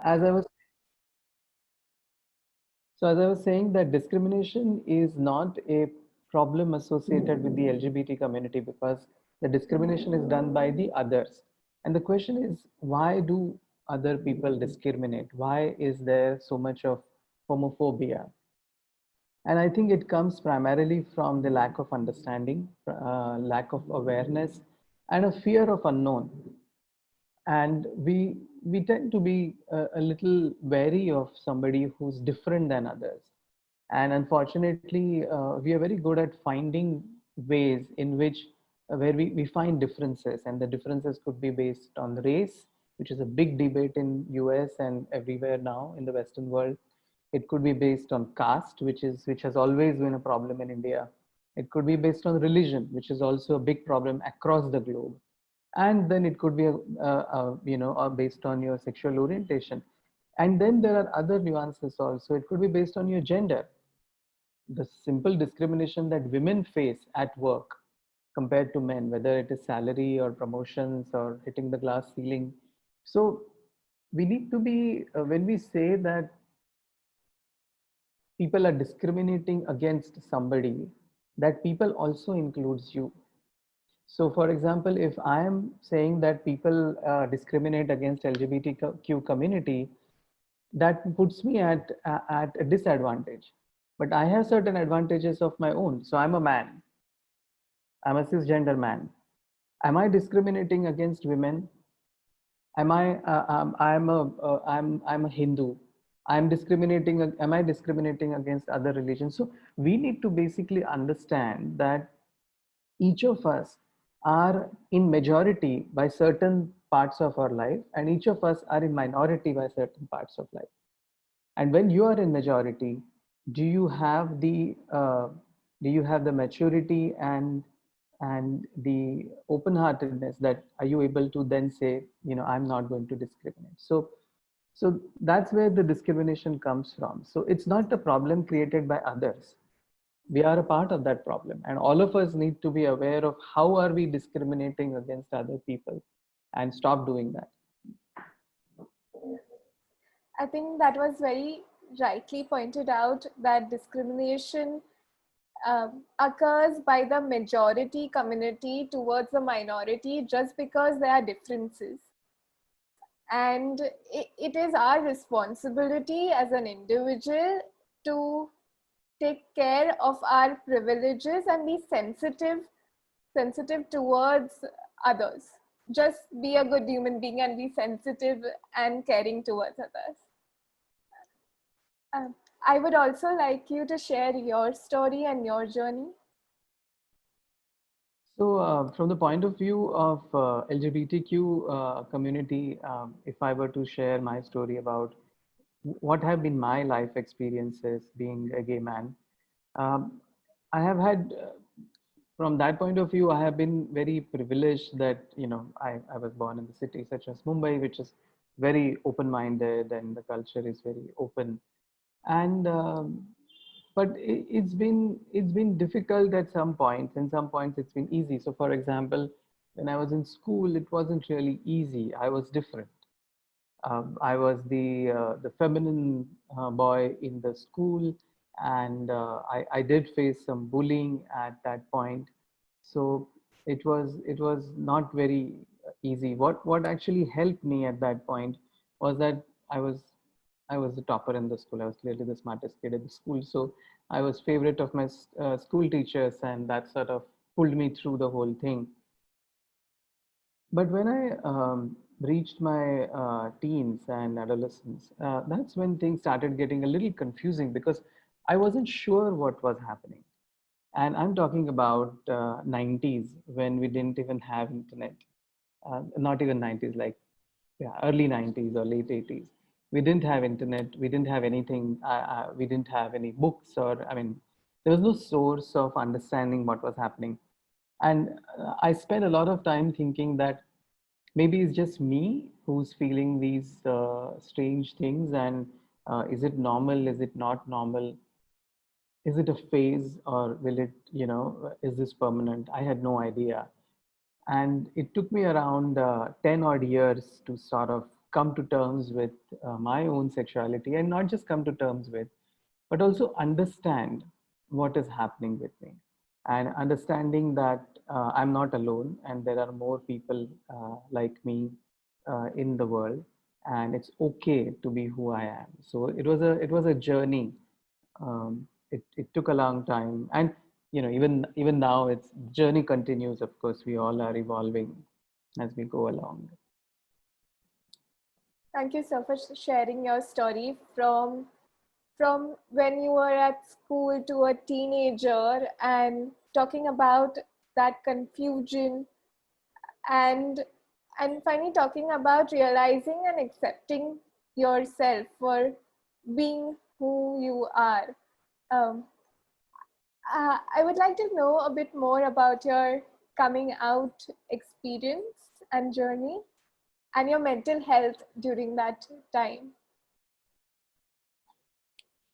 as I was as I was saying, that discrimination is not a problem associated with the LGBT community, because the discrimination is done by the others. And the question is, why do other people discriminate? Why is there so much of homophobia? And I think it comes primarily from the lack of understanding, lack of awareness, and a fear of unknown. And we tend to be a little wary of somebody who's different than others. And unfortunately, we are very good at finding ways in which where we find differences, and the differences could be based on race, which is a big debate in US and everywhere now in the Western world. It could be based on caste, which has always been a problem in India. It could be based on religion, which is also a big problem across the globe. And then it could be based on your sexual orientation. And then there are other nuances also. It could be based on your gender. The simple discrimination that women face at work compared to men, whether it is salary or promotions or hitting the glass ceiling. So we need to be, when we say that people are discriminating against somebody, that people also includes you. So, for example, if I am saying that people discriminate against LGBTQ community, that puts me at a disadvantage. But I have certain advantages of my own. So I'm a man. I'm a cisgender man. Am I discriminating against women? Am I? I'm a Hindu. I'm discriminating. Am I discriminating against other religions? So we need to basically understand that each of us are in majority by certain parts of our life, and each of us are in minority by certain parts of life. And when you are in majority, do you have the maturity and the open heartedness, that are you able to then say, I'm not going to discriminate? So that's where the discrimination comes from. So it's not a problem created by others. We are a part of that problem, and all of us need to be aware of how are we discriminating against other people, and stop doing that. I think that was very rightly pointed out that discrimination occurs by the majority community towards the minority just because there are differences. And it is our responsibility as an individual to take care of our privileges and be sensitive towards others. Just be a good human being and be sensitive and caring towards others. Um, I would also like you to share your story and your journey. So, from the point of view of LGBTQ community, if I were to share my story about what have been my life experiences being a gay man, um, I have had, from that point of view, I have been very privileged that, I was born in the city such as Mumbai, which is very open-minded, and the culture is very open. And but it's been difficult at some points, and some points it's been easy. So for example, when I was in school, it wasn't really easy. I was different. I was the feminine boy in the school, and I did face some bullying at that point. So it was not very easy. What actually helped me at that point was that I was I was the topper in the school. I was clearly the smartest kid in the school. So I was favorite of my school teachers, and that sort of pulled me through the whole thing. But when I reached my teens and adolescence, that's when things started getting a little confusing, because I wasn't sure what was happening. And I'm talking about 90s, when we didn't even have internet. Not even 90s, like, yeah, early 90s or late 80s. We didn't have internet. We didn't have anything. We didn't have any books, or, I mean, there was no source of understanding what was happening. And I spent a lot of time thinking that maybe it's just me who's feeling these strange things, and is it normal? Is it not normal? Is it a phase, or will it, is this permanent? I had no idea. And it took me around 10 odd years to sort of come to terms with my own sexuality, and not just come to terms with, but also understand what is happening with me, and understanding that I'm not alone and there are more people like me in the world, and it's okay to be who I am. So it was a journey. It took a long time, and even now, it's journey continues. Of course, we all are evolving as we go along. Thank you so much for sharing your story from when you were at school to a teenager, and talking about that confusion, and finally talking about realizing and accepting yourself for being who you are. Um, I would like to know a bit more about your coming out experience and journey, and your mental health during that time.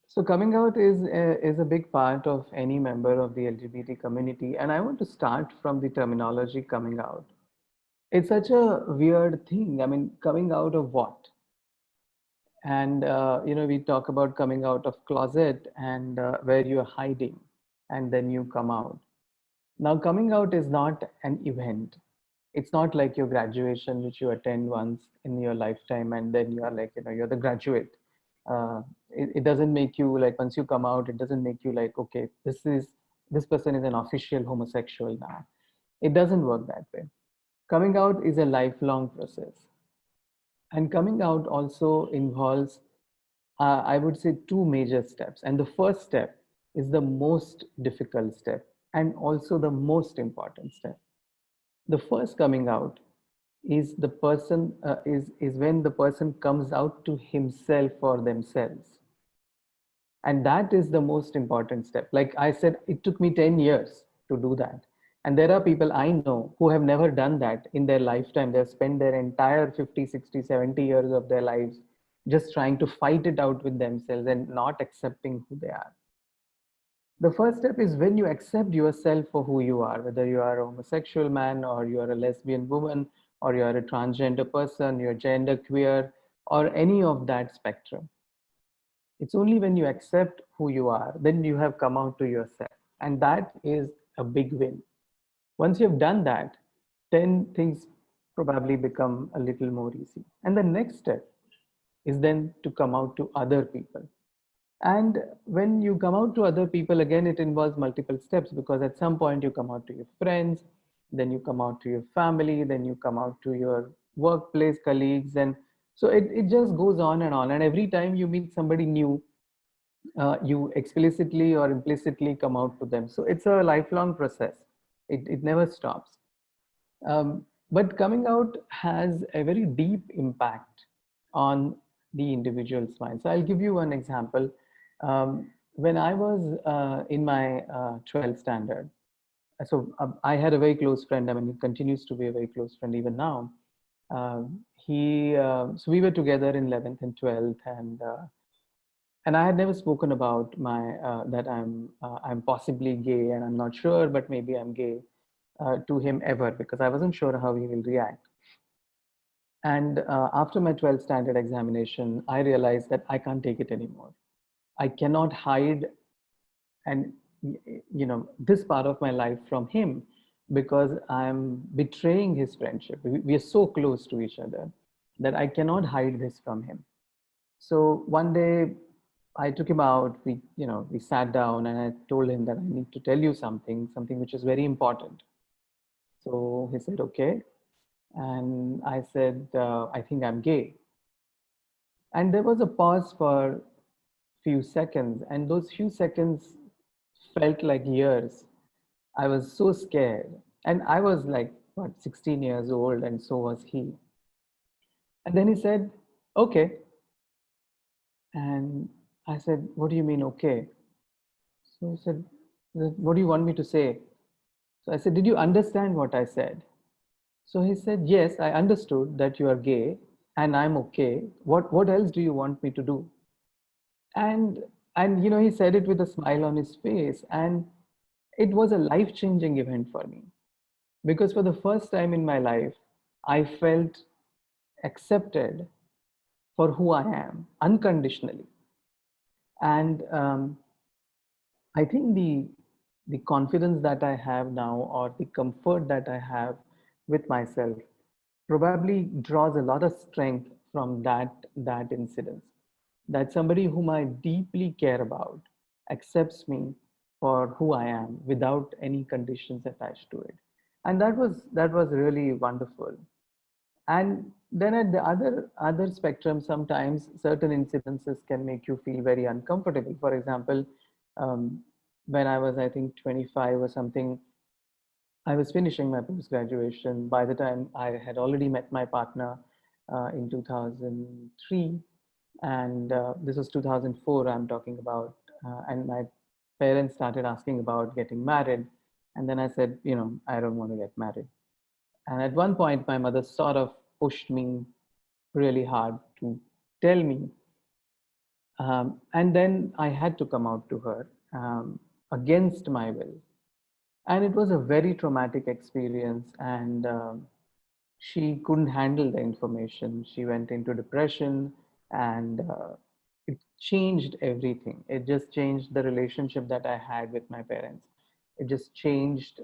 So coming out is a big part of any member of the LGBT community, and I want to start from the terminology coming out. It's such a weird thing. I mean, coming out of what? And we talk about coming out of closet, and where you're hiding, and then you come out. Now, coming out is not an event. It's not like your graduation, which you attend once in your lifetime, and then you are like, you're the graduate. It doesn't make you like, once you come out, it doesn't make you like, okay, this person is an official homosexual now. It doesn't work that way. Coming out is a lifelong process. And coming out also involves, I would say, two major steps. And the first step is the most difficult step, and also the most important step. The first coming out is the person is when the person comes out to himself or themselves, and that is the most important step. Like I said, it took me 10 years to do that, and there are people I know who have never done that in their lifetime. They've spent their entire 50, 60, 70 years of their lives just trying to fight it out with themselves and not accepting who they are. The first step is when you accept yourself for who you are, whether you are a homosexual man, or you are a lesbian woman, or you are a transgender person, you're gender queer, or any of that spectrum. It's only when you accept who you are, then you have come out to yourself. And that is a big win. Once you've done that, then things probably become a little more easy. And the next step is then to come out to other people. And when you come out to other people, again, it involves multiple steps, because at some point you come out to your friends, then you come out to your family, then you come out to your workplace colleagues. And so it just goes on and on. And every time you meet somebody new, you explicitly or implicitly come out to them. So it's a lifelong process. It never stops. But coming out has a very deep impact on the individual's mind. So I'll give you one example. When I was in my 12th standard, I had a very close friend. I mean, he continues to be a very close friend even now. So we were together in 11th and 12th, and I had never spoken about my that I'm possibly gay, and I'm not sure, but maybe I'm gay to him ever, because I wasn't sure how he will react. And after my 12th standard examination, I realized that I can't take it anymore. I cannot hide and this part of my life from him, because I'm betraying his friendship. We are so close to each other that I cannot hide this from him. So one day I took him out. We sat down, and I told him that I need to tell you something which is very important. So he said, okay. And I said, I think I'm gay. And there was a pause for few seconds, and those few seconds felt like years. I was so scared. And I was like, what, 16 years old, and so was he. And then he said, okay. And I said, what do you mean, okay? So he said, what do you want me to say? So I said, did you understand what I said? So he said, yes, I understood that you are gay and I'm okay. What else do you want me to do? And he said it with a smile on his face. And it was a life-changing event for me, because for the first time in my life, I felt accepted for who I am unconditionally. And I think the confidence that I have now, or the comfort that I have with myself, probably draws a lot of strength from that incident. That somebody whom I deeply care about accepts me for who I am without any conditions attached to it. And that was really wonderful. And then at the other spectrum, sometimes certain incidences can make you feel very uncomfortable. For example, um, when I was, I think, 25 or something, I was finishing my post graduation. By the time I had already met my partner in 2003, and this was 2004 I'm talking about, and my parents started asking about getting married. And then I said, I don't want to get married. And at one point, my mother sort of pushed me really hard to tell me. And then I had to come out to her against my will. And it was a very traumatic experience. And she couldn't handle the information. She went into depression, and it changed everything. It just changed the relationship that I had with my parents. It just changed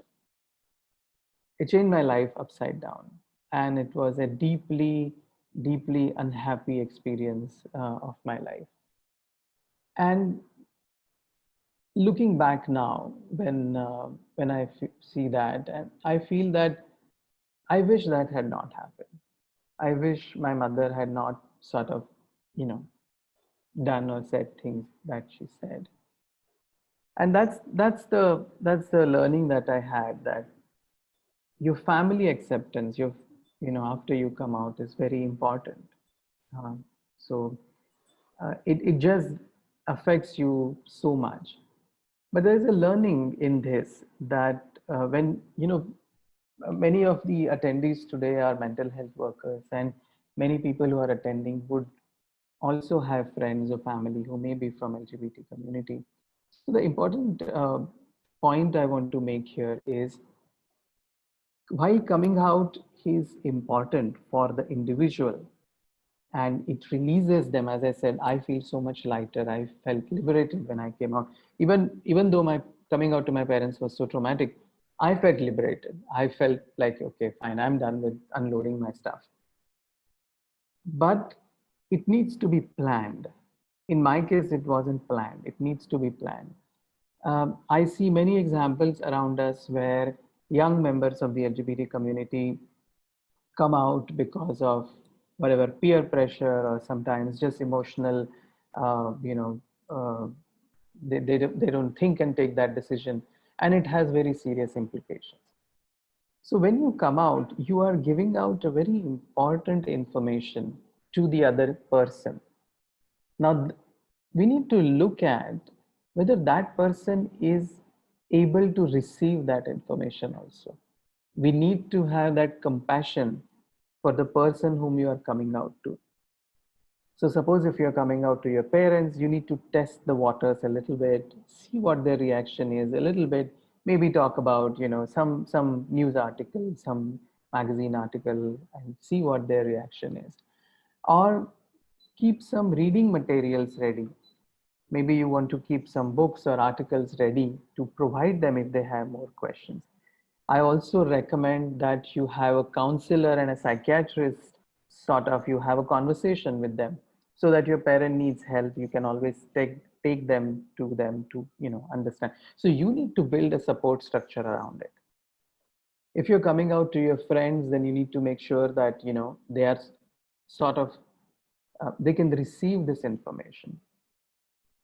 It changed my life upside down. And it was a deeply, deeply unhappy experience of my life. And looking back now, when see that, and I feel that I wish that had not happened. I wish my mother had not sort of, you know, done or said things that she said. And that's the learning that I had, that your family acceptance, after you come out, is very important. So it just affects you so much. But there's a learning in this, that when many of the attendees today are mental health workers, and many people who are attending would also have friends or family who may be from LGBT community. So the important point I want to make here is, while coming out is important for the individual, and it releases them, as I said, I feel so much lighter. I felt liberated when I came out. Even though my coming out to my parents was so traumatic, I felt liberated. I felt like, okay, fine, I'm done with unloading my stuff. But it needs to be planned. In my case, it wasn't planned. It needs to be planned. I see many examples around us where young members of the LGBT community come out because of whatever peer pressure, or sometimes just emotional, uh, you know, uh, they don't think and take that decision, and it has very serious implications. So when you come out, you are giving out a very important information to the other person. Now, we need to look at whether that person is able to receive that information also. We need to have that compassion for the person whom you are coming out to. So suppose if you're coming out to your parents, you need to test the waters a little bit, see what their reaction is a little bit, maybe talk about, some news article, some magazine article, and see what their reaction is. Or keep some reading materials ready. Maybe you want to keep some books or articles ready to provide them if they have more questions. I also recommend that you have a counselor and a psychiatrist, sort of, you have a conversation with them, so that your parent needs help, you can always take them to understand. So you need to build a support structure around it. If you're coming out to your friends, then you need to make sure that they are sort of they can receive this information.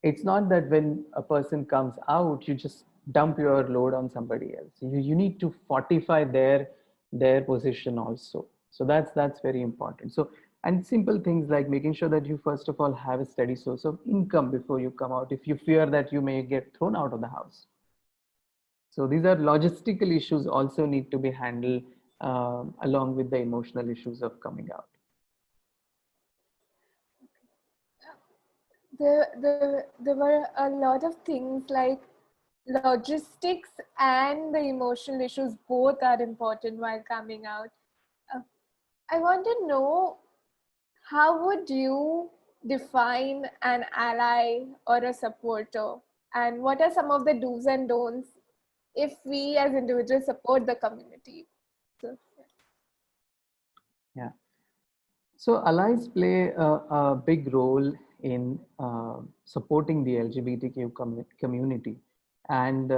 It's not that when a person comes out, you just dump your load on somebody else. You need to fortify their position also. So that's very important. So, and simple things like making sure that you first of all have a steady source of income before you come out, if you fear that you may get thrown out of the house. So these are logistical issues also need to be handled along with the emotional issues of coming out. There were a lot of things like logistics and the emotional issues. Both are important while coming out. I want to know, how would you define an ally or a supporter? And what are some of the do's and don'ts if we as individuals support the community? So, Yeah. So allies play a big role in supporting the LGBTQ community. And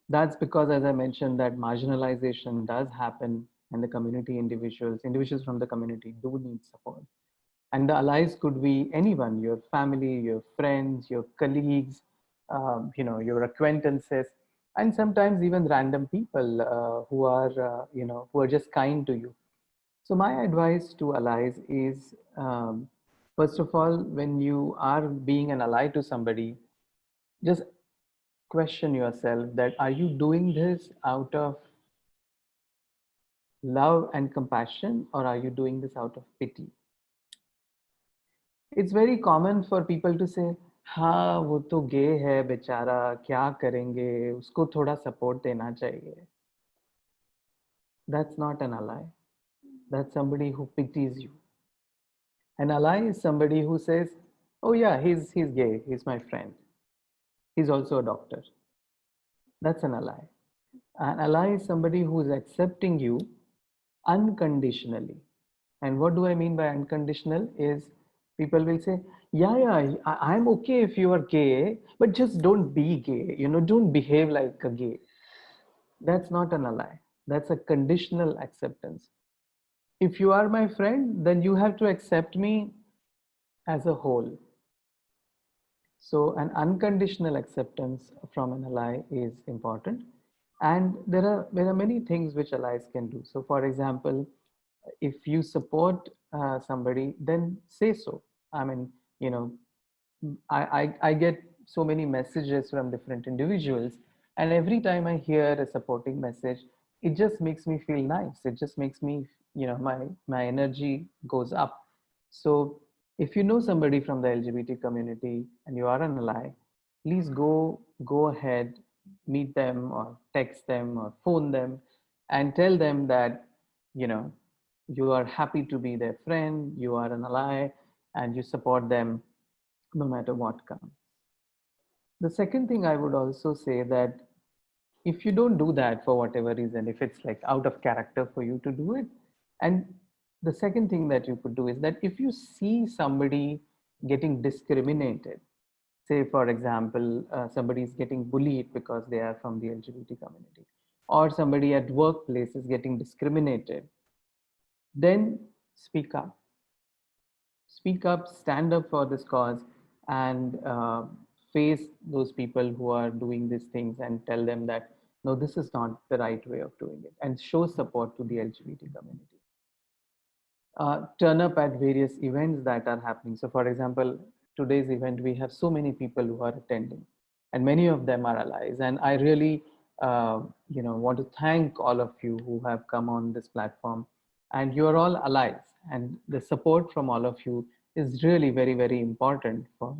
that's because, as I mentioned, that marginalization does happen and the community individuals from the community do need support. And the allies could be anyone, your family, your friends, your colleagues, your acquaintances, and sometimes even random people who are just kind to you. So my advice to allies is, first of all, when you are being an ally to somebody, just question yourself that are you doing this out of love and compassion, or are you doing this out of pity? It's very common for people to say, हाँ वो तो गे है बेचारा, क्या करेंगे, उसको थोड़ा support देना चाहिए. That's not an ally. That's somebody who pities you. An ally is somebody who says, oh yeah, he's gay, he's my friend, he's also a doctor. That's an ally. An ally is somebody who is accepting you unconditionally. And what do I mean by unconditional is, people will say, yeah, I'm okay if you are gay, but just don't be gay, don't behave like a gay. That's not an ally. That's a conditional acceptance. If you are my friend, then you have to accept me as a whole. So an unconditional acceptance from an ally is important. And there are many things which allies can do. So for example, if you support somebody, then say so. I mean, you know, I get so many messages from different individuals, and every time I hear a supporting message, it just makes me feel nice. It just makes me, my energy goes up. So if you know somebody from the LGBT community and you are an ally, please go ahead, meet them or text them or phone them and tell them that, you know, you are happy to be their friend, you are an ally, and you support them no matter what comes. The second thing I would also say that if you don't do that for whatever reason, if it's like out of character for you to do it, and the second thing that you could do is that if you see somebody getting discriminated, say for example, somebody is getting bullied because they are from the LGBT community, or somebody at workplace is getting discriminated, then speak up. Speak up, stand up for this cause, and face those people who are doing these things and tell them that no, this is not the right way of doing it, and show support to the LGBT community. Turn up at various events that are happening. So for example, today's event, we have so many people who are attending, and many of them are allies, and I really want to thank all of you who have come on this platform, and you are all allies, and the support from all of you is really very, very important for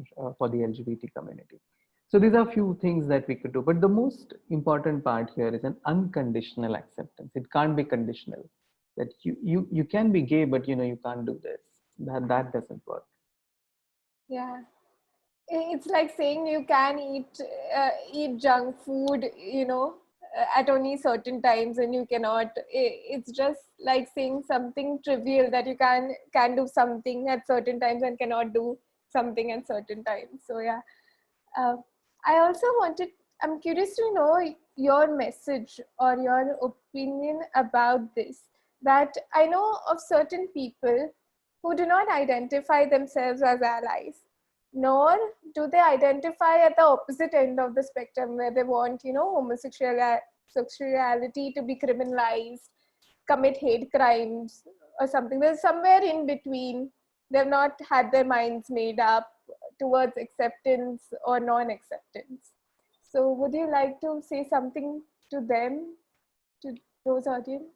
the LGBT community. So these are few things that we could do, but the most important part here is an unconditional acceptance. It can't be conditional, that you can be gay, but you can't do this. That doesn't work. yeah, it's like saying you can eat junk food, at only certain times, and you cannot. It's just like saying something trivial, that you can do something at certain times and cannot do something at certain times. So yeah, uh, I also wanted. I'm curious to know your message or your opinion about this. That I know of certain people who do not identify themselves as allies, nor do they identify at the opposite end of the spectrum, where they want, homosexuality to be criminalized, commit hate crimes or something. There's somewhere in between. They've not had their minds made up towards acceptance or non-acceptance. So would you like to say something to them, to those audience?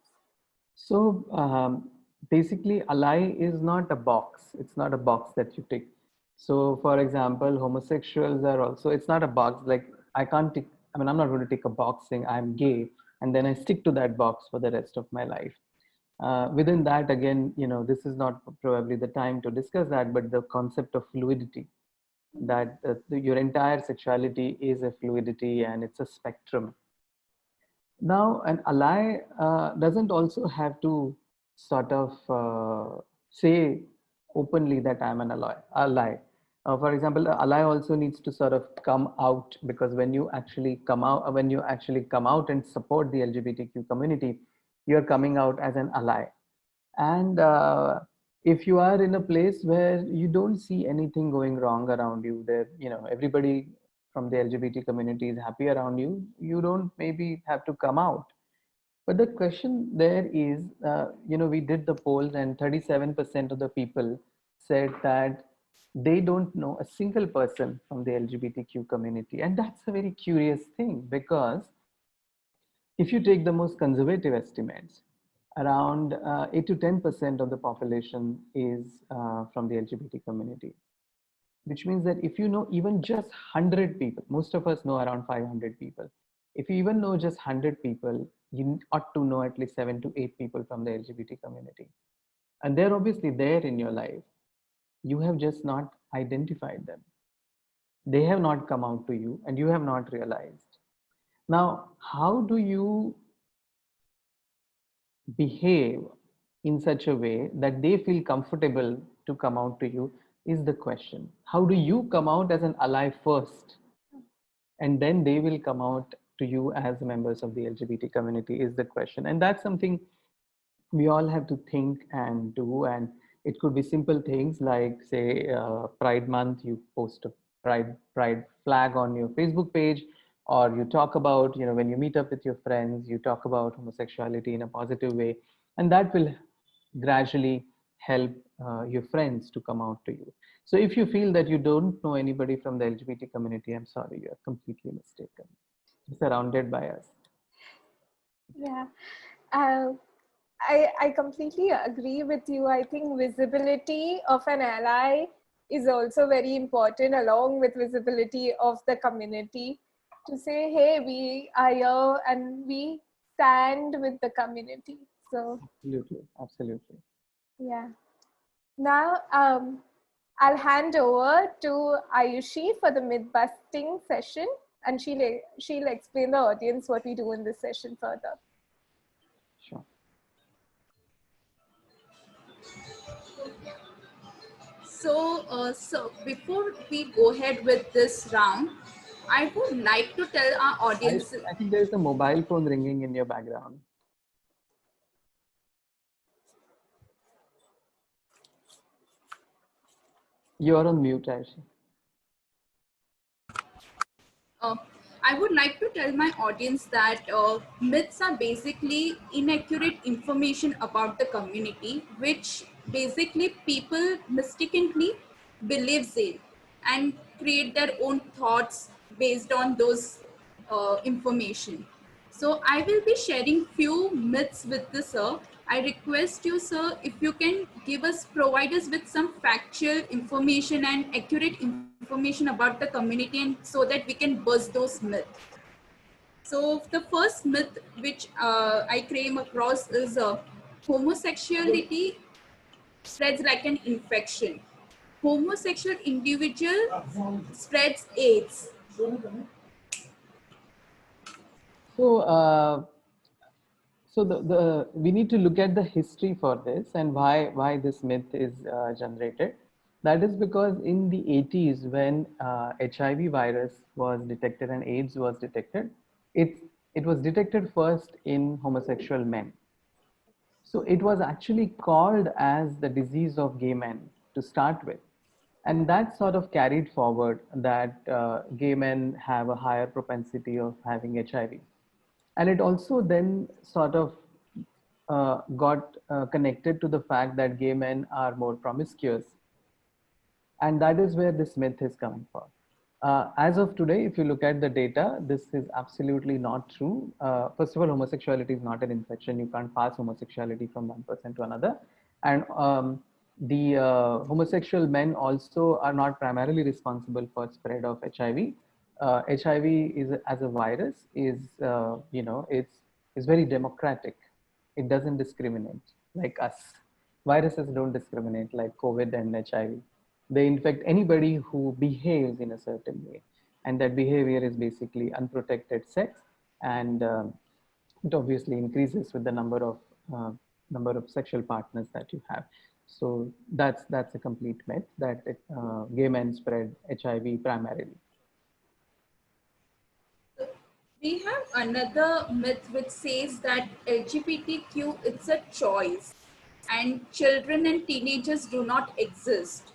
So basically, ally is not a box. It's not a box that you tick. So for example, homosexuals are also, it's not a box. Like I can't tick, I'm not going to tick a box saying I'm gay and then I stick to that box for the rest of my life. Within that, again, this is not probably the time to discuss that, but the concept of fluidity, that your entire sexuality is a fluidity and it's a spectrum. Now, an ally doesn't also have to sort of say openly that I'm an ally. For example, an ally also needs to sort of come out, because when you actually come out, and support the LGBTQ community, you're coming out as an ally. And if you are in a place where you don't see anything going wrong around you, there, everybody from the LGBT community is happy around you, you don't maybe have to come out. But the question there is, we did the polls and 37% of the people said that they don't know a single person from the LGBTQ community. And that's a very curious thing, because if you take the most conservative estimates, around 8 to 10% of the population is from the LGBT community, which means that if you know even just 100 people, most of us know around 500 people. If you even know just 100 people, you ought to know at least 7 to 8 people from the LGBT community. And they're obviously there in your life. You have just not identified them. They have not come out to you and you have not realized. Now, how do you behave in such a way that they feel comfortable to come out to you is the question. How do you come out as an ally first, and then they will come out to you as members of the LGBT community is the question. And that's something we all have to think and do. And it could be simple things like, say, Pride Month, you post a pride flag on your Facebook page, or you talk about, when you meet up with your friends, you talk about homosexuality in a positive way, and that will gradually help your friends to come out to you. So if you feel that you don't know anybody from the LGBT community, I'm sorry, you're completely mistaken. You're surrounded by us. Yeah. Uh, I completely agree with you. I think visibility of an ally is also very important, along with visibility of the community, to say, hey, we are here and we stand with the community. So Absolutely, absolutely. yeah. Now I'll hand over to Ayushi for the myth busting session, and she'll explain the audience what we do in this session further. Sure. So before we go ahead with this round, I would like to tell our audience. I think there's a mobile phone ringing in your background. You're on mute, Aishi. Uh, I would like to tell my audience that myths are basically inaccurate information about the community, which basically people mistakenly believes in and create their own thoughts based on those information. So I will be sharing few myths with the sir. I request you, sir, if you can provide us with some factual information and accurate information about the community, and so that we can bust those myths. So the first myth which I came across is homosexuality spreads like an infection. Homosexual individual spreads AIDS. So, the we need to look at the history for this and why this myth is generated. That is because in the 80s, when HIV virus was detected and AIDS was detected, it it was detected first in homosexual men. So it was actually called as the disease of gay men to start with. And that sort of carried forward that gay men have a higher propensity of having HIV. And it also then sort of got connected to the fact that gay men are more promiscuous. And that is where this myth is coming from. As of today, if you look at the data, this is absolutely not true. First of all, homosexuality is not an infection. You can't pass homosexuality from one person to another. And the homosexual men also are not primarily responsible for spread of HIV. HIV is as a virus is it's very democratic. It doesn't discriminate. like us. Viruses don't discriminate like COVID and HIV. They infect anybody who behaves in a certain way. And that behavior is basically unprotected sex. And it obviously increases with the uh, number of sexual partners that you have. So that's a complete myth that gay men spread HIV primarily. We have another myth which says that LGBTQ it's a choice and children and teenagers do not exist.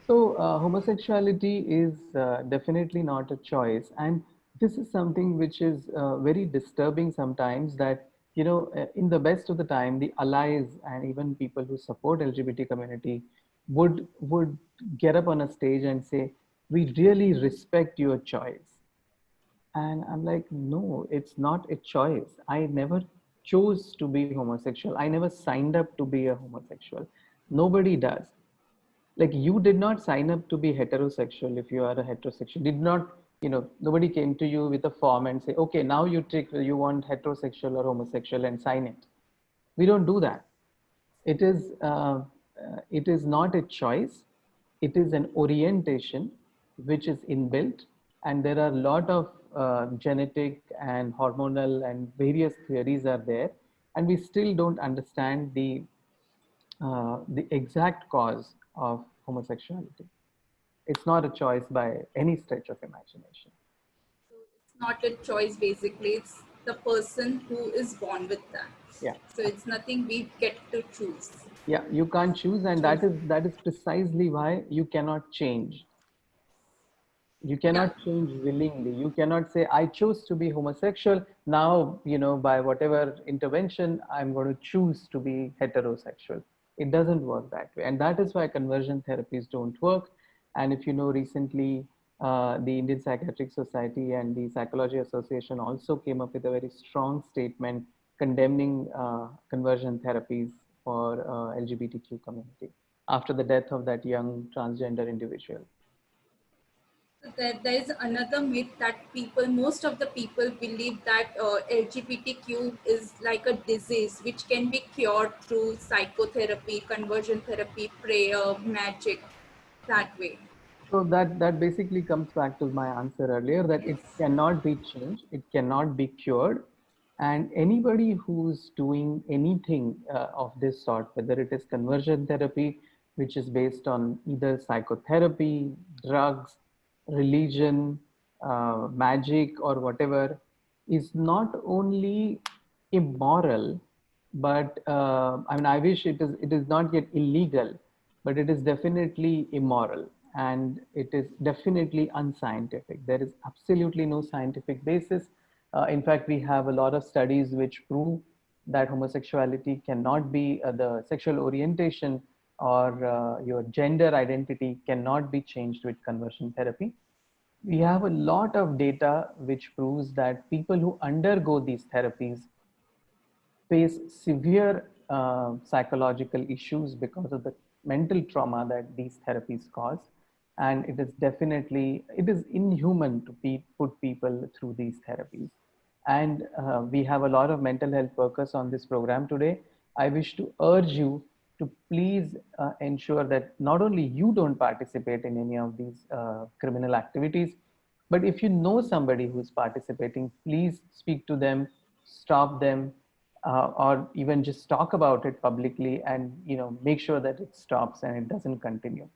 So homosexuality is definitely not a choice, and this is something which is very disturbing sometimes. That in the best of the time, the allies and even people who support LGBT community would get up on a stage and say, "We really respect your choice." And I'm like, no, it's not a choice. I never chose to be homosexual. I never signed up to be a homosexual. Nobody does. Like, you did not sign up to be heterosexual. If you are a heterosexual, did not, nobody came to you with a form and say, okay, now you want heterosexual or homosexual and sign it. We don't do that. It is not a choice. It is an orientation which is inbuilt, and there are a lot of genetic and hormonal and various theories are there, and we still don't understand the exact cause of homosexuality. It's not a choice by any stretch of imagination. So it's not a choice basically, it's the person who is born with that. Yeah. So it's nothing we get to choose. Yeah, you can't choose, and Choose. that is precisely why you cannot change. You Yeah. cannot change willingly. You cannot say, I chose to be homosexual. Now, by whatever intervention, I'm going to choose to be heterosexual. It doesn't work that way. And that is why conversion therapies don't work. And if you know, recently, the Indian Psychiatric Society and the Psychology Association also came up with a very strong statement condemning conversion therapies for LGBTQ community after the death of that young transgender individual. So there is another myth that most of the people believe that LGBTQ is like a disease which can be cured through psychotherapy, conversion therapy, prayer, magic, that way. So that basically comes back to my answer earlier that it Yes. cannot be changed, it cannot be cured, and anybody who's doing anything of this sort, whether it is conversion therapy, which is based on either psychotherapy, drugs, religion, magic, or whatever, is not only immoral, but I mean, I wish it is not yet illegal, but it is definitely immoral, and it is definitely unscientific. There is absolutely no scientific basis. In fact, we have a lot of studies which prove that homosexuality cannot be the sexual orientation or your gender identity cannot be changed with conversion therapy. We have a lot of data which proves that people who undergo these therapies face severe psychological issues because of the mental trauma that these therapies cause, and it is inhuman to put people through these therapies. And we have a lot of mental health workers on this program today. I wish to urge you to please ensure that not only you don't participate in any of these criminal activities, but if you know somebody who's participating, please speak to them, stop them, or even just talk about it publicly, and make sure that it stops and it doesn't continue.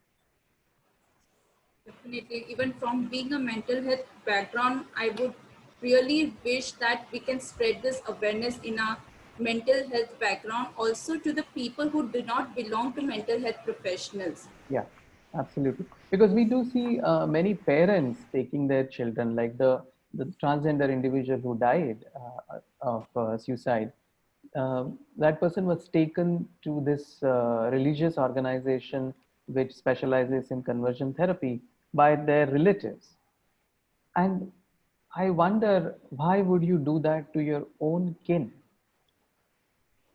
Definitely, even from being a mental health background, I would really wish that we can spread this awareness in a mental health background also to the people who do not belong to mental health professionals. Yeah, absolutely. Because we do see many parents taking their children, like the transgender individual who died of suicide. That person was taken to this religious organization which specializes in conversion therapy by their relatives. And I wonder, why would you do that to your own kin?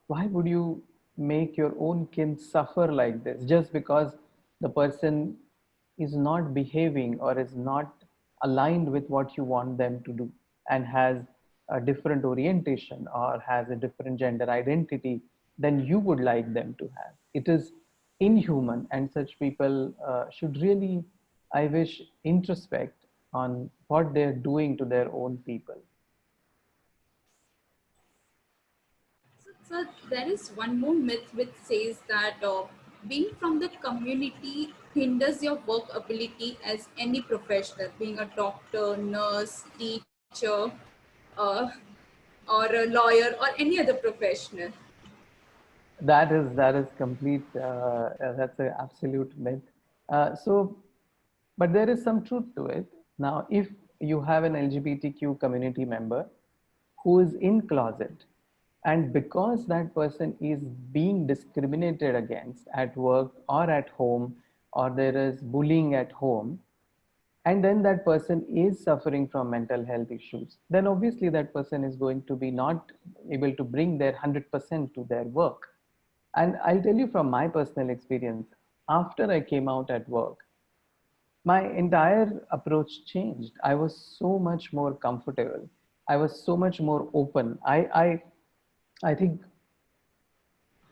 Why would you make your own kin suffer like this just because the person is not behaving or is not aligned with what you want them to do and has a different orientation or has a different gender identity than you would like them to have. It is inhuman, and such people should really, I wish, introspect on what they're doing to their own people. So there is one more myth which says that being from the community hinders your work ability as any professional, being a doctor, nurse, teacher, uh, or a lawyer, or any other professional. That is complete. That's an absolute myth. But there is some truth to it. Now, if you have an LGBTQ community member who is in closet, and because that person is being discriminated against at work or at home, or there is bullying at home, and then that person is suffering from mental health issues, then obviously that person is going to be not able to bring their 100% to their work. And I'll tell you from my personal experience, after I came out at work, my entire approach changed. I was so much more comfortable, I was so much more open. I think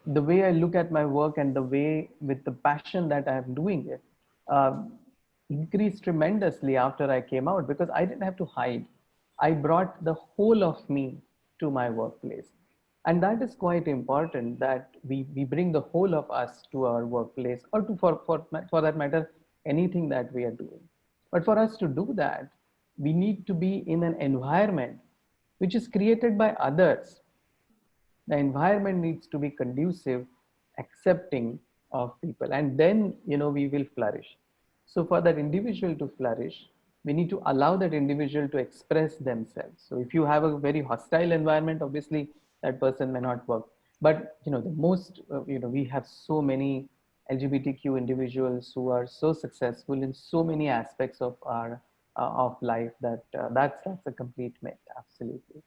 the way I look at my work and the way with the passion that I'm doing it increased tremendously after I came out, because I didn't have to hide. I brought the whole of me to my workplace. And that is quite important, that we bring the whole of us to our workplace, or to, for that matter, anything that we are doing. But for us to do that, we need to be in an environment which is created by others. The environment needs to be conducive, accepting of people, and then we will flourish. So for that individual to flourish, we need to allow that individual to express themselves. So if you have a very hostile environment, obviously that person may not work. But the most we have so many LGBTQ individuals who are so successful in so many aspects of our of life, that that's a complete myth. Absolutely.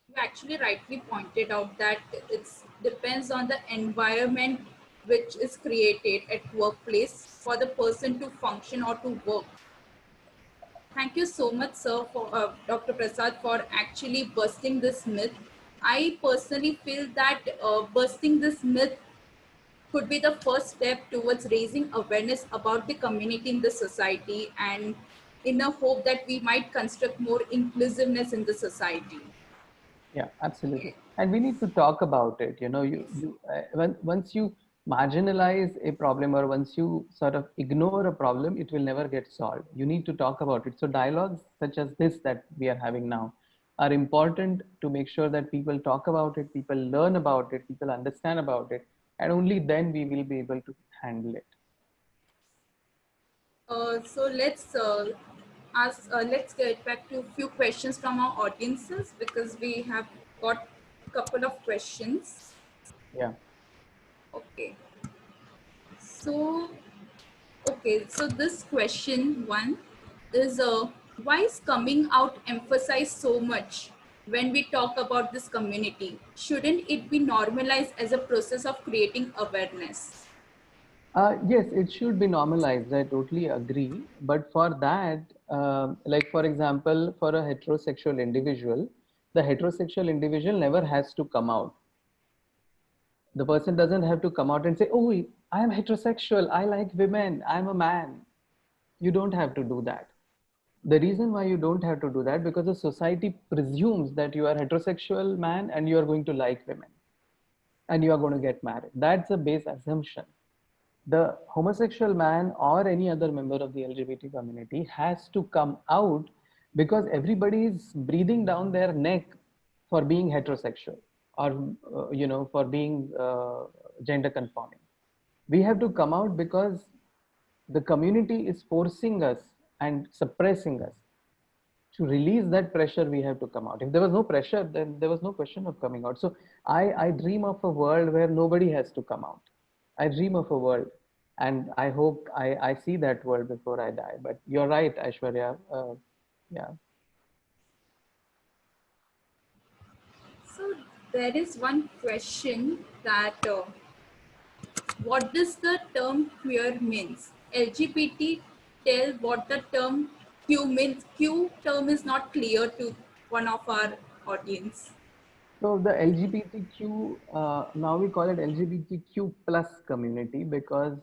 You actually rightly pointed out that it depends on the environment which is created at workplace for the person to function or to work. Thank you so much, sir, for Dr. Prasad, for actually busting this myth. I personally feel that busting this myth could be the first step towards raising awareness about the community in the society, and in a hope that we might construct more inclusiveness in the society. Yeah, absolutely. And we need to talk about it. Once you marginalize a problem, or once you sort of ignore a problem, it will never get solved. You need to talk about it. So dialogues such as this that we are having now are important to make sure that people talk about it, people learn about it, people understand about it, and only then we will be able to handle it. So let's get back to a few questions from our audiences, because we have got a couple of questions. Yeah. Okay. So, okay. So this question one is why is coming out emphasized so much when we talk about this community? Shouldn't it be normalized as a process of creating awareness? Yes, it should be normalized. I totally agree. But for that, like for example, for a heterosexual individual, the heterosexual individual never has to come out. The person doesn't have to come out and say, "Oh, I am heterosexual. I like women. I'm a man." You don't have to do that. The reason why you don't have to do that, because the society presumes that you are a heterosexual man and you are going to like women and you are going to get married. That's a base assumption. The homosexual man or any other member of the LGBT community has to come out, because everybody is breathing down their neck for being heterosexual, or for being gender conforming. We have to come out because the community is forcing us and suppressing us. To release that pressure, we have to come out. If there was no pressure, then there was no question of coming out. So I dream of a world where nobody has to come out. I dream of a world, and I hope I see that world before I die. But you're right, Aishwarya. Yeah. So there is one question that what does the term queer means? LGBT tell what the term Q means. Q term is not clear to one of our audience. So the LGBTQ, now we call it LGBTQ plus community because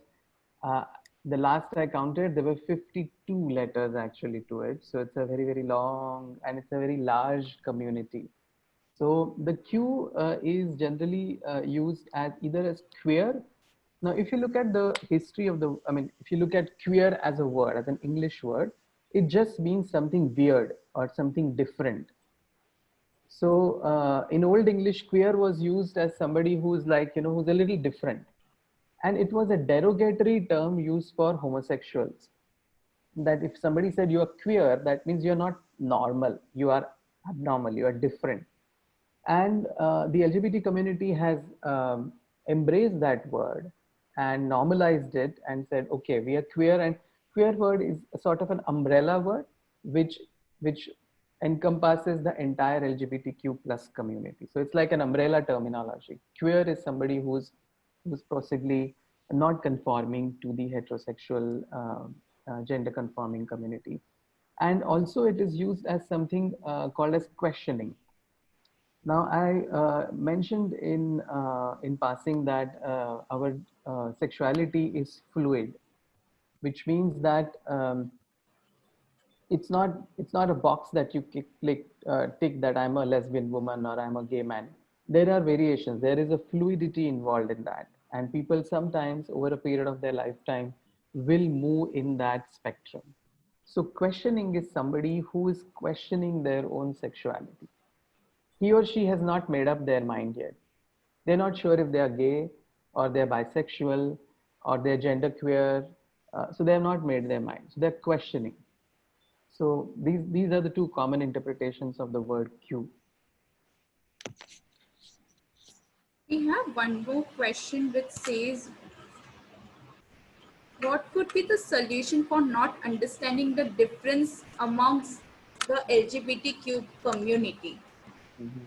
uh, the last I counted, there were 52 letters actually to it. So it's a very, very long and it's a very large community. So the Q is generally used as either as queer. Now, if you look at the history of the, I mean, if you look at queer as a word, as an English word, it just means something weird or something different. So in Old English, queer was used as somebody who's like, you know, who's a little different. And it was a derogatory term used for homosexuals. That if somebody said you are queer, that means you're not normal, you are abnormal, you are different. And the LGBT community has embraced that word and normalized it and said, okay, we are queer. And queer word is a sort of an umbrella word, which encompasses the entire LGBTQ plus community. So it's like an umbrella terminology. Queer is somebody who's possibly not conforming to the heterosexual gender conforming community. And also it is used as something called as questioning. Now, I mentioned in passing that our sexuality is fluid, which means that it's not a box that you tick that I'm a lesbian woman or I'm a gay man. There are variations. There is a fluidity involved in that, and people sometimes over a period of their lifetime will move in that spectrum. So questioning is somebody who is questioning their own sexuality. He or she has not made up their mind yet. They're not sure if they are gay or they're bisexual or they're genderqueer. So they have not made their mind. So they're questioning. So these are the two common interpretations of the word Q. We have one more question which says, what could be the solution for not understanding the difference amongst the LGBTQ community? Mhm.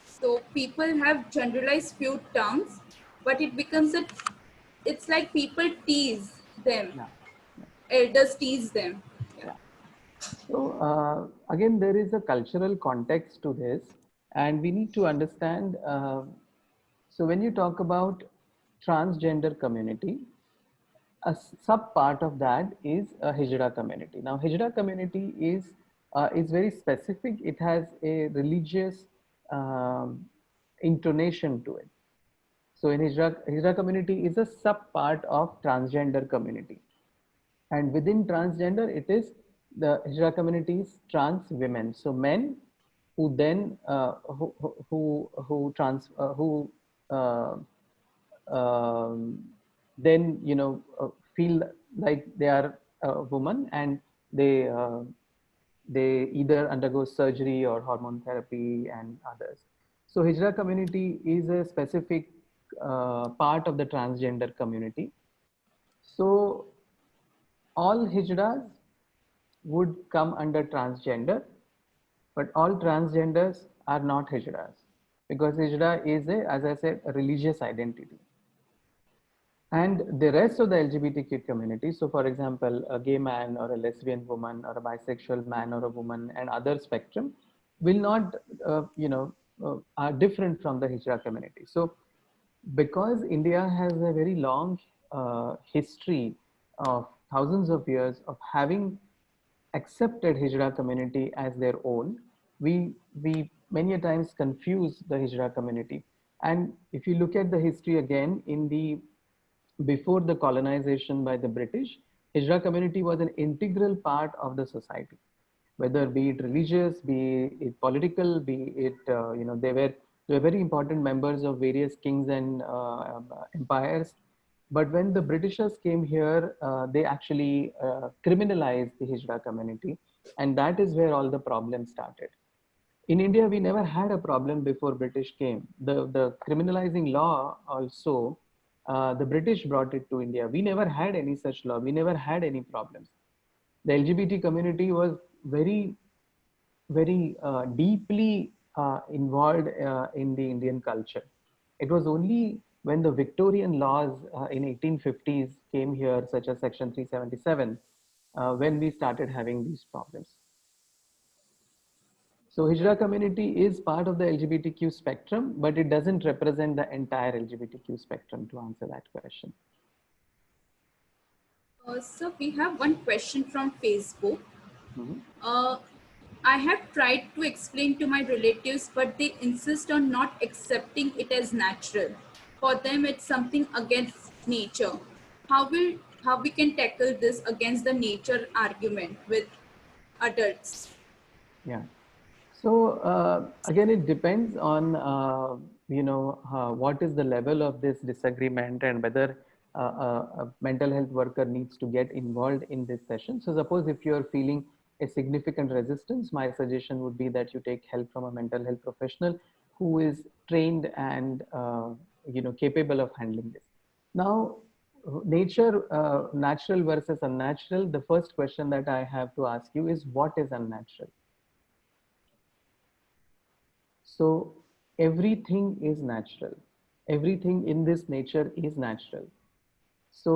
So people have generalized few terms, but it becomes it's like people tease them, Yeah, yeah, elders tease them. Yeah. yeah. So again, there is a cultural context to this, and we need to understand. So when you talk about transgender community, a sub part of that is a Hijra community. Now, Hijra community is very specific. It has a religious um, intonation to it. So, in Hijra community is a sub part of transgender community, and within transgender, it is the Hijra community's trans women. So, men who then who trans who uh, um, then feel like they are a woman and they either undergo surgery or hormone therapy and others. So Hijra community is a specific part of the transgender community. So all Hijras would come under transgender, but all transgenders are not Hijras because Hijra is as I said, a religious identity. And the rest of the LGBTQ community, so for example, a gay man or a lesbian woman or a bisexual man or a woman and other spectrum will not, are different from the Hijra community. So because India has a very long history of thousands of years of having accepted Hijra community as their own, we many a times confuse the Hijra community. And if you look at the history again in the before the colonization by the British, Hijra community was an integral part of the society, whether be it religious, be it political, be it, they were very important members of various kings and empires. But when the Britishers came here, they actually criminalized the Hijra community. And that is where all the problems started. In India, we never had a problem before British came. The criminalizing law also, the British brought it to India. We never had any such law. We never had any problems. The LGBT community was very, very deeply involved in the Indian culture. It was only when the Victorian laws in 1850s came here, such as Section 377, when we started having these problems. So Hijra community is part of the LGBTQ spectrum, but it doesn't represent the entire LGBTQ spectrum, to answer that question. So we have one question from Facebook. Mhm. Uh, I have tried to explain to my relatives, but they insist on not accepting it as natural. For them, it's something against nature. How we can tackle this against the nature argument with adults? Yeah. So again, it depends on what is the level of this disagreement and whether a mental health worker needs to get involved in this session. So suppose if you're feeling a significant resistance, my suggestion would be that you take help from a mental health professional who is trained and capable of handling this. Now, natural versus unnatural. The first question that I have to ask you is, what is unnatural? So everything is natural. Everything in this nature is natural. So,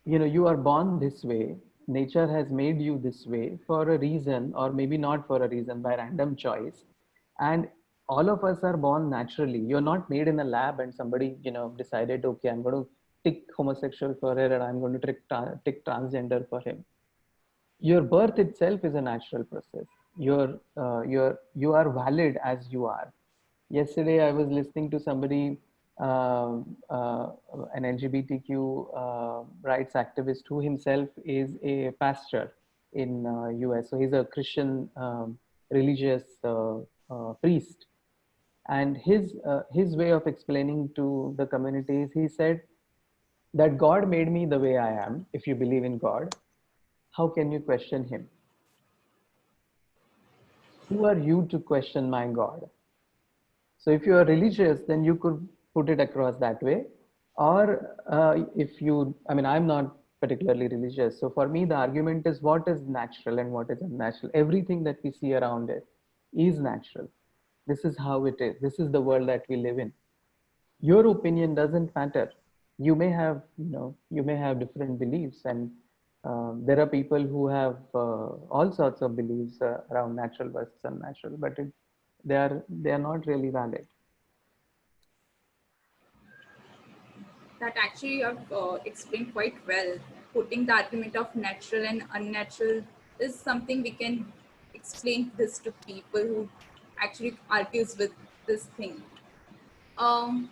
you are born this way. Nature has made you this way for a reason, or maybe not for a reason, by random choice. And all of us are born naturally. You're not made in a lab and somebody, decided, okay, I'm going to tick homosexual for her and I'm going to tick transgender for him. Your birth itself is a natural process. You are valid as you are. Yesterday I was listening to somebody, an LGBTQ rights activist who himself is a pastor in US. So he's a Christian religious priest, and his way of explaining to the community is, he said that God made me the way I am. If you believe in God, how can you question him? Who are you to question my God? So if you are religious, then you could put it across that way. Or if you, I mean, I'm not particularly religious. So for me, the argument is, what is natural and what is unnatural. Everything that we see around it is natural. This is how it is. This is the world that we live in. Your opinion doesn't matter. You may have, you may have different beliefs, and there are people who have all sorts of beliefs around natural versus unnatural, but they are not really valid. That actually you have explained quite well. Putting the argument of natural and unnatural is something we can explain this to people who actually argues with this thing. Um,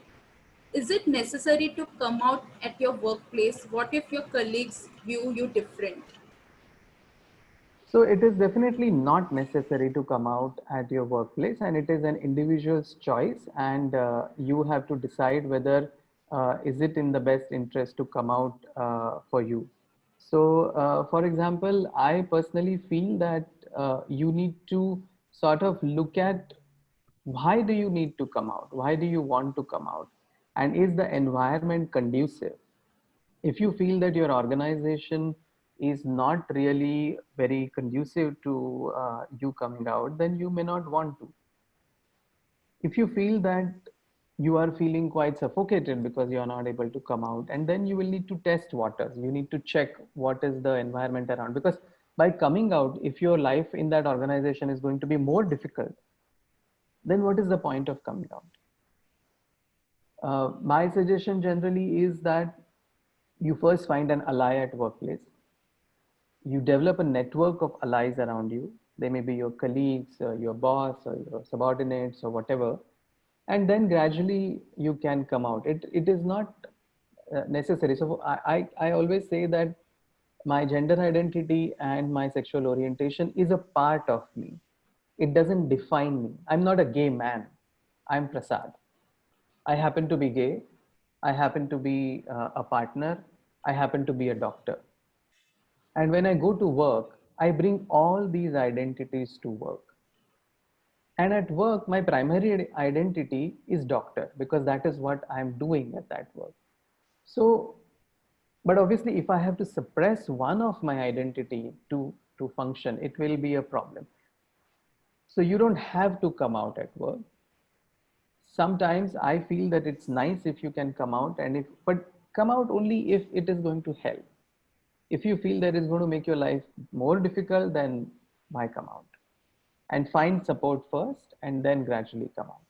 is it necessary to come out at your workplace? What if your colleagues view you different? So it is definitely not necessary to come out at your workplace, and it is an individual's choice, and you have to decide whether is it in the best interest to come out for you. So, for example, I personally feel that you need to sort of look at, why do you need to come out? Why do you want to come out? And is the environment conducive? If you feel that your organization is not really very conducive to you coming out, then you may not want to. If you feel that you are feeling quite suffocated because you are not able to come out, and then you will need to test waters. You need to check what is the environment around, because by coming out, if your life in that organization is going to be more difficult, then what is the point of coming out? My suggestion generally is that you first find an ally at workplace. You develop a network of allies around you. They may be your colleagues, your boss, or your subordinates, or whatever. And then gradually you can come out. It is not necessary. So I always say that my gender identity and my sexual orientation is a part of me. It doesn't define me. I'm not a gay man. I'm Prasad. I happen to be gay. I happen to be a partner. I happen to be a doctor. And when I go to work, I bring all these identities to work. And at work, my primary identity is doctor, because that is what I'm doing at that work. So, but obviously, if I have to suppress one of my identity to function, it will be a problem. So you don't have to come out at work. Sometimes I feel that it's nice if you can come out, but come out only if it is going to help. If you feel that it's going to make your life more difficult, then why come out? and find support first and then gradually come out.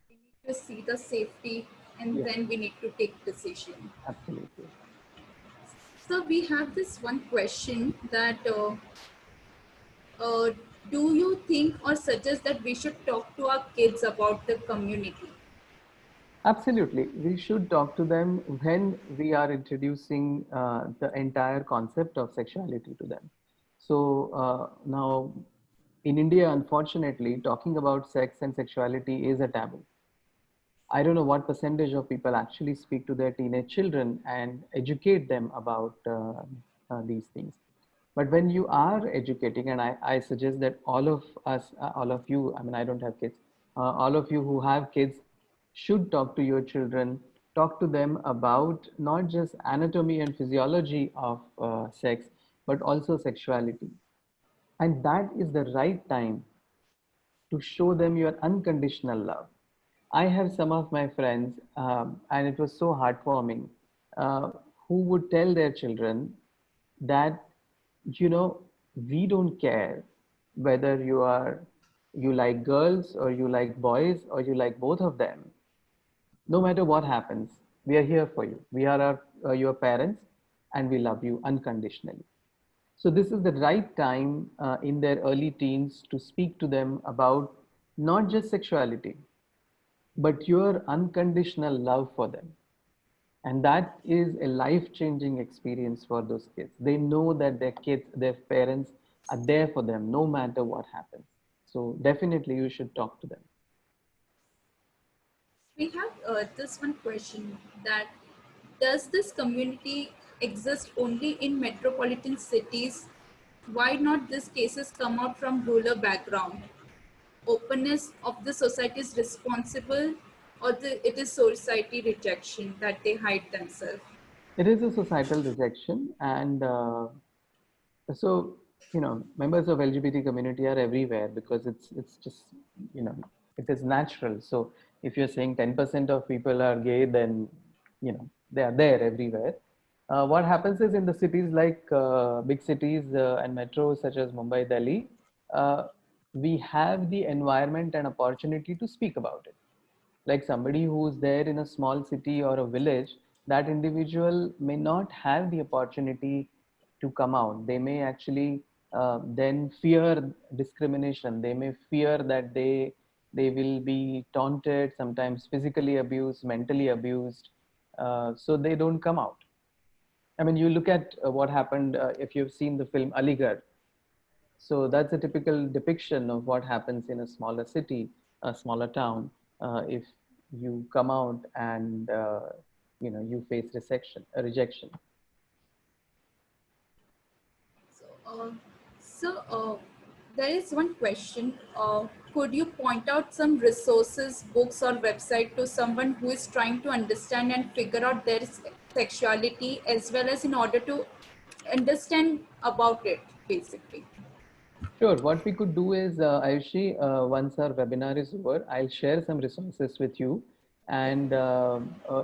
We need to see the safety and Yeah, then we need to take decision. absolutely. So we have this one question that uh, do you think or suggest that we should talk to our kids about the community? Absolutely. We should talk to them when we are introducing the entire concept of sexuality to them. So now in India, unfortunately, talking about sex and sexuality is a taboo. I don't know what percentage of people actually speak to their teenage children and educate them about these things. But when you are educating, and I suggest that all of us, all of you, I mean, I don't have kids, all of you who have kids should talk to your children, talk to them about not just anatomy and physiology of sex, but also sexuality. And that is the right time to show them your unconditional love. I have some of my friends, and it was so heartwarming, uh, who would tell their children that, you know, we don't care whether you like girls or you like boys or you like both of them. No matter what happens, we are here for you. We are your parents, and we love you unconditionally. So this is the right time in their early teens to speak to them about not just sexuality, but your unconditional love for them. And that is a life-changing experience for those kids. They know that their kids, their parents are there for them no matter what happens. So definitely you should talk to them. We have this one question that does this community exist only in metropolitan cities? Why not these cases come out from rural background? Openness of the society is responsible, or it is society rejection that they hide themselves? It is a societal rejection, and so members of LGBT community are everywhere because it's just you know it is natural. So if you're saying 10% of people are gay, then they are there everywhere. What happens is in the cities like big cities and metros such as Mumbai, Delhi, uh, we have the environment and opportunity to speak about it. Like somebody who's there in a small city or a village, that individual may not have the opportunity to come out. They may actually then fear discrimination. They may fear that they will be taunted, sometimes physically abused, mentally abused, so they don't come out. I mean, you look at what happened if you've seen the film Aligarh. So that's a typical depiction of what happens in a smaller city, a smaller town, if you come out and you face rejection. So, there is one question. Could you point out some resources, books, or website to someone who is trying to understand and figure out their sexuality, as well as in order to understand about it, basically? Sure. What we could do is, Ayushi, once our webinar is over, I'll share some resources with you, and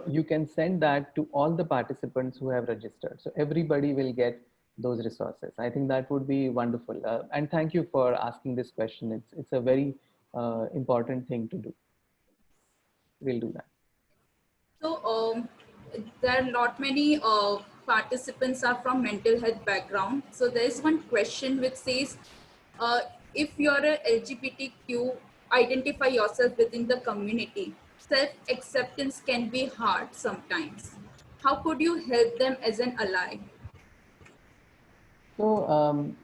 you can send that to all the participants who have registered. So everybody will get those resources. I think that would be wonderful. And thank you for asking this question. It's a very important thing to do. We'll do that. So there are not many participants are from mental health background. So there is one question which says, uh, if you're a LGBTQ, identify yourself within the community. Self-acceptance can be hard sometimes. How could you help them as an ally? So,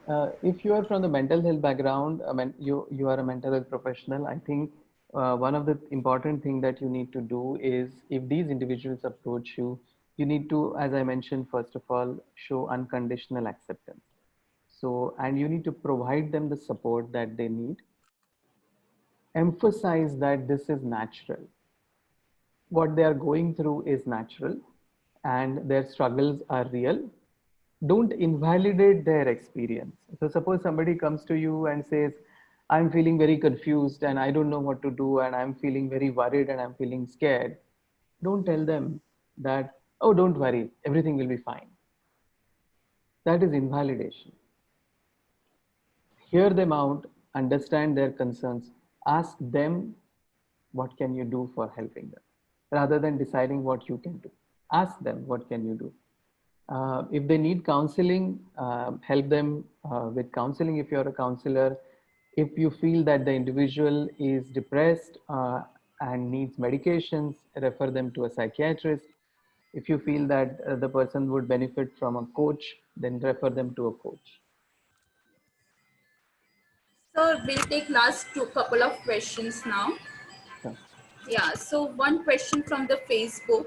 if you are from the mental health background, I mean, you are a mental health professional. I think one of the important thing that you need to do is, if these individuals approach you, you need to, as I mentioned, first of all, show unconditional acceptance. So, and you need to provide them the support that they need. Emphasize that this is natural. What they are going through is natural, and their struggles are real. Don't invalidate their experience. So suppose somebody comes to you and says, I'm feeling very confused and I don't know what to do and I'm feeling very worried and I'm feeling scared. Don't tell them that, oh, don't worry, everything will be fine. That is invalidation. hear them out, understand their concerns, ask them what can you do for helping them, rather than deciding what you can do. Ask them what can you do. If they need counseling, help them with counseling if you're a counselor. If you feel that the individual is depressed and needs medications, refer them to a psychiatrist. If you feel that the person would benefit from a coach, then refer them to a coach. So we'll take last two couple of questions now. So, Yeah, so one question from the Facebook.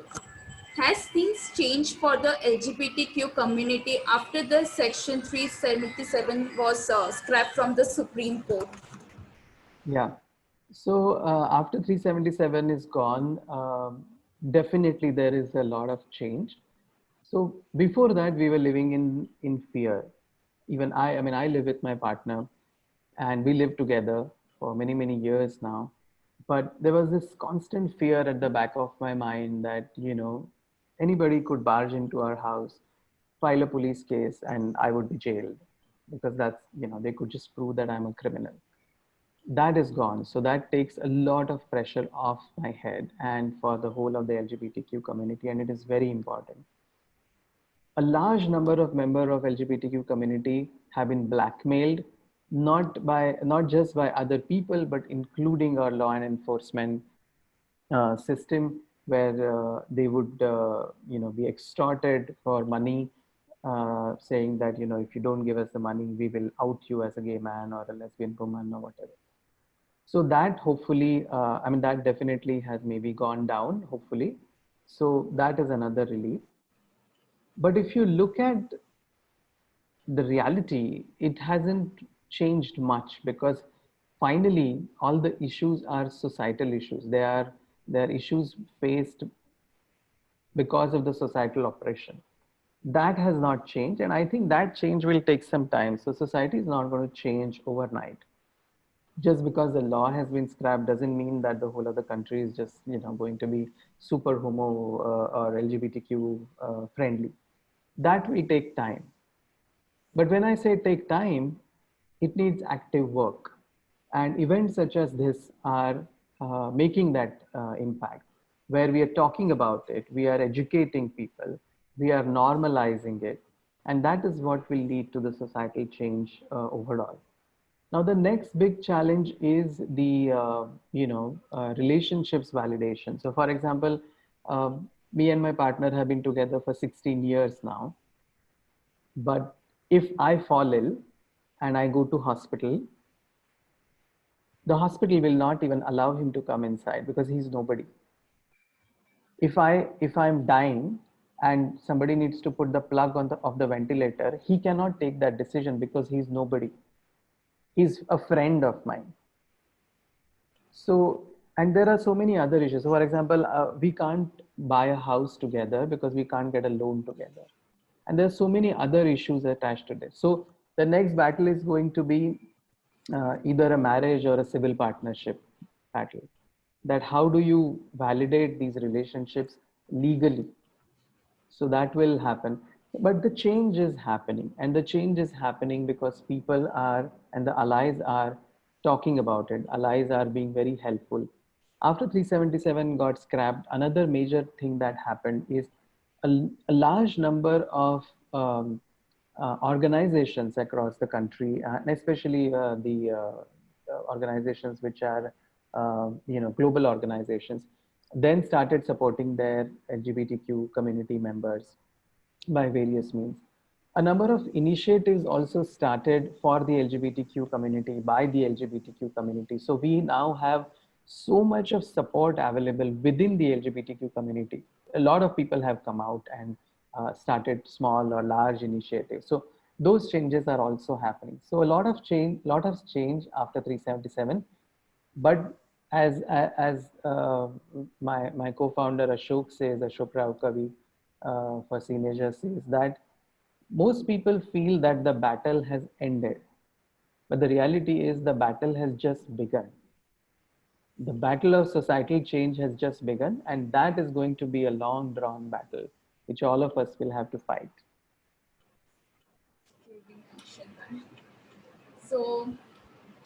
Has things changed for the LGBTQ community after the Section 377 was scrapped from the Supreme Court? yeah. So after 377 is gone, definitely there is a lot of change. So before that, we were living in fear. Even I mean, I live with my partner, and we live together for many years now. But there was this constant fear at the back of my mind that anybody could barge into our house, file a police case, and I would be jailed because that's they could just prove that I'm a criminal. That is gone. So that takes a lot of pressure off my head and for the whole of the LGBTQ community, and it is very important. A large number of members of LGBTQ community have been blackmailed, not just by other people, but including our law and enforcement system, where they would be extorted for money, saying that if you don't give us the money, we will out you as a gay man or a lesbian woman or whatever. So that hopefully, I mean, that definitely has maybe gone down, hopefully. So that is another relief. But if you look at the reality, it hasn't changed much, because finally all the issues are societal issues. They are issues faced because of the societal oppression. That has not changed, and I think that change will take some time. So society is not going to change overnight. Just because the law has been scrapped doesn't mean that the whole of the country is just going to be super homo or LGBTQ friendly. That will take time. But when I say take time, it needs active work. And events such as this are making that impact, where we are talking about it, we are educating people, we are normalizing it. And that is what will lead to the societal change overall. Now, the next big challenge is the relationships validation. So, for example, me and my partner have been together for 16 years now. But if I fall ill and I go to hospital, the hospital will not even allow him to come inside because he's nobody. If I'm dying and somebody needs to put the plug on the ventilator, he cannot take that decision because he's nobody. He's a friend of mine. So, and there are so many other issues. So, for example, we can't buy a house together because we can't get a loan together. And there's so many other issues attached to this. So the next battle is going to be either a marriage or a civil partnership battle. That how do you validate these relationships legally? So that will happen. But the change is happening, and the change is happening because people are, and the allies are talking about it. Allies are being very helpful. After 377 got scrapped, another major thing that happened is a large number of organizations across the country, and especially the organizations which are, global organizations, then started supporting their LGBTQ community members by various means. A number of initiatives also started for the LGBTQ community by the LGBTQ community. So we now have so much of support available within the LGBTQ community. A lot of people have come out and started small or large initiatives. So those changes are also happening. So a lot of change after 377. But as my co-founder Ashok says, Ashok Rao Kavi for Seenager says that most people feel that the battle has ended, but the reality is the battle has just begun. The battle of societal change has just begun, and that is going to be a long drawn battle, which all of us will have to fight. So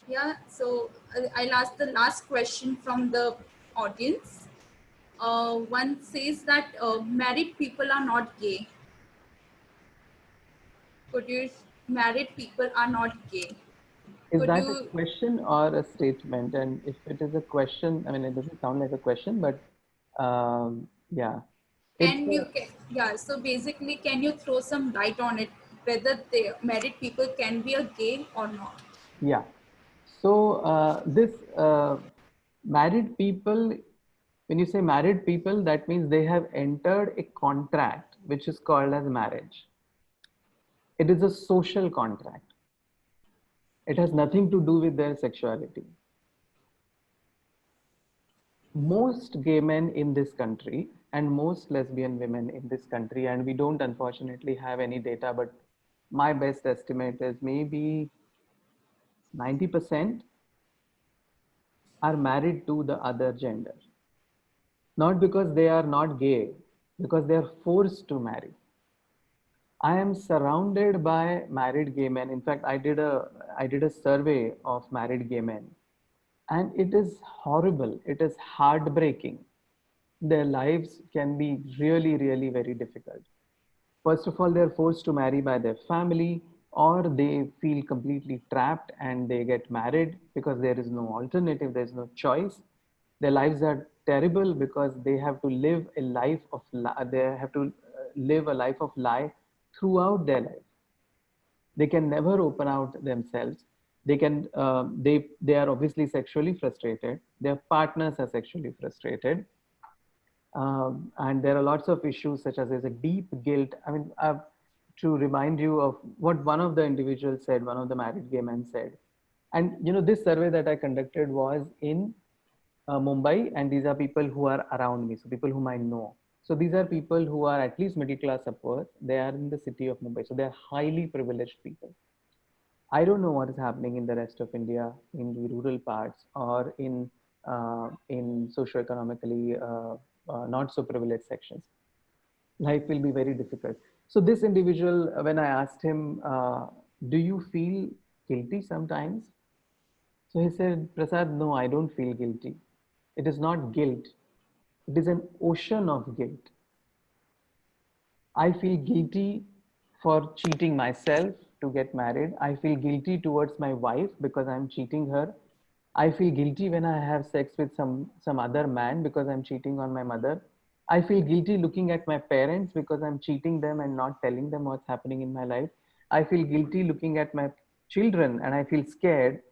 yeah, so I'll ask the last question from the audience. One says that married people are not gay. Could you married people are not gay? Is Could that a you question or a statement? And if it is a question, I mean, it doesn't sound like a question, but yeah, it's can you can, yeah? So basically, can you throw some light on it whether the married people can be a gay or not? yeah. So this married people, when you say married people, that means they have entered a contract which is called as marriage. It is a social contract. It has nothing to do with their sexuality. Most gay men in this country and most lesbian women in this country, and we don't unfortunately have any data, but my best estimate is maybe 90% are married to the other gender. Not because they are not gay, because they are forced to marry. I am surrounded by married gay men. In fact, I did a survey of married gay men, and it is horrible. It is heartbreaking. Their lives can be really, really very difficult. First of all, they're forced to marry by their family, or they feel completely trapped and they get married because there is no alternative, there's no choice. Their lives are terrible because they have to live a life of they have to live a life of lie throughout their life. They can never open out themselves. They are obviously sexually frustrated. Their partners are sexually frustrated, and there are lots of issues such as there's a deep guilt. I mean, to remind you of what one of the individuals said, one of the married gay men said. And this survey that I conducted was in Mumbai, and these are people who are around me, so people whom I know. So these are people who are at least middle class upwards. They are in the city of Mumbai, so they are highly privileged people. I don't know what is happening in the rest of India, in the rural parts, or in socioeconomically not so privileged sections. Life will be very difficult. So this individual, when I asked him, "Do you feel guilty sometimes?" So he said, "Prasad, no, I don't feel guilty. It is not guilt. It is an ocean of guilt. I feel guilty for cheating myself to get married. I feel guilty towards my wife because I'm cheating her. I feel guilty when I have sex with some other man because I'm cheating on my mother. I feel guilty looking at my parents because I'm cheating them and not telling them what's happening in my life. I feel guilty looking at my children and I feel scared.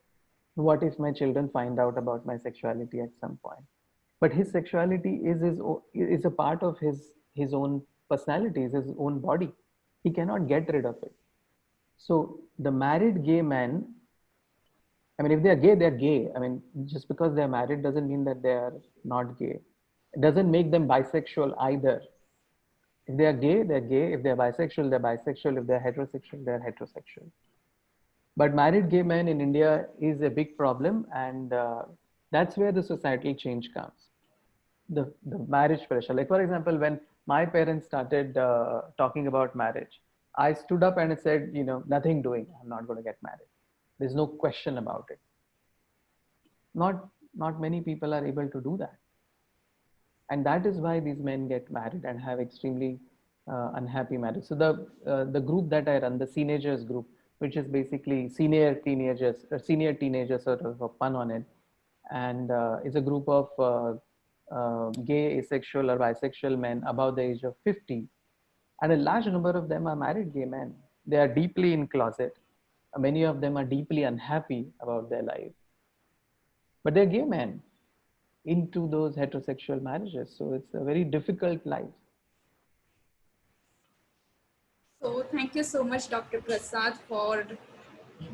What if my children find out about my sexuality at some point?" But his sexuality is a part of his own personality, is his own body. He cannot get rid of it. So the married gay man, I mean, if they are gay, they're gay. I mean, just because they're married doesn't mean that they are not gay. It doesn't make them bisexual either. If they are gay, they're gay. If they're bisexual, they're bisexual. If they're heterosexual, they're heterosexual. But married gay men in India is a big problem, and that's where the societal change comes. The marriage pressure. Like, for example, when my parents started talking about marriage, I stood up and said, nothing doing. I'm not going to get married. There's no question about it. Not many people are able to do that, and that is why these men get married and have extremely unhappy marriage. So the group that I run, the Teenagers group, which is basically senior teenagers, sort of a pun on it, and it's a group of gay, asexual, or bisexual men above the age of 50, and a large number of them are married gay men. They are deeply in closet. Many of them are deeply unhappy about their life, but they're gay men into those heterosexual marriages. So it's a very difficult life. So thank you so much, Dr. Prasad, for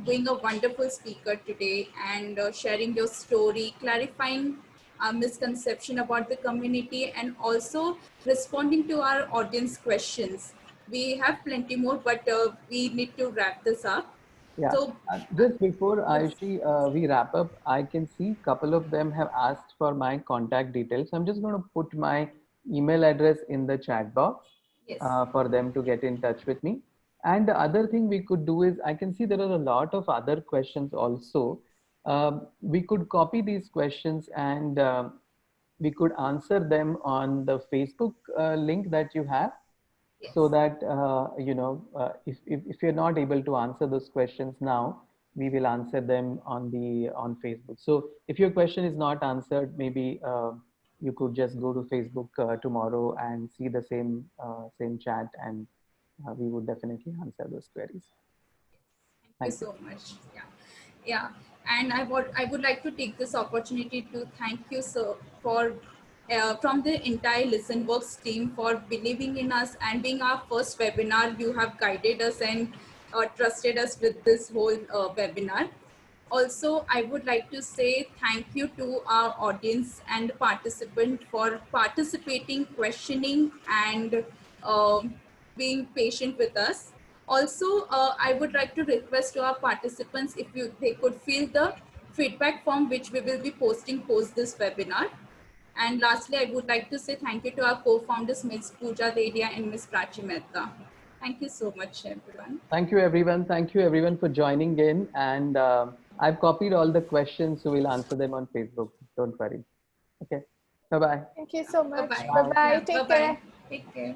being a wonderful speaker today and sharing your story, clarifying our misconception about the community, and also responding to our audience questions. We have plenty more, but we need to wrap this up. Yeah. So, Just before yes, we wrap up, I can see a couple of them have asked for my contact details. I'm just going to put my email address in the chat box yes, for them to get in touch with me. And the other thing we could do is, I can see there are a lot of other questions also. We could copy these questions and we could answer them on the Facebook link that you have, Yes. so that if you're not able to answer those questions now, we will answer them on Facebook. So if your question is not answered, maybe you could just go to Facebook tomorrow and see the same chat, and we would definitely answer those queries. Thank Thank you you. so much. Yeah, yeah. And I would like to take this opportunity to thank you, sir, for from the entire ListenWorks team for believing in us and being our first webinar. You have guided us and trusted us with this whole webinar. Also, I would like to say thank you to our audience and participant for participating, questioning, and being patient with us. Also, I would like to request to our participants if they could fill the feedback form which we will be posting post this webinar. And lastly, I would like to say thank you to our co-founders, Ms. Pooja Dedia and Ms. Prachi Mehta. Thank you so much, everyone. Thank you, everyone. Thank you, everyone, for joining in. And I've copied all the questions, so we'll answer them on Facebook. Don't worry. Okay. Bye-bye. Thank you so much. Bye-bye. Bye Bye. bye. Yeah, Take bye-bye. care. Take care.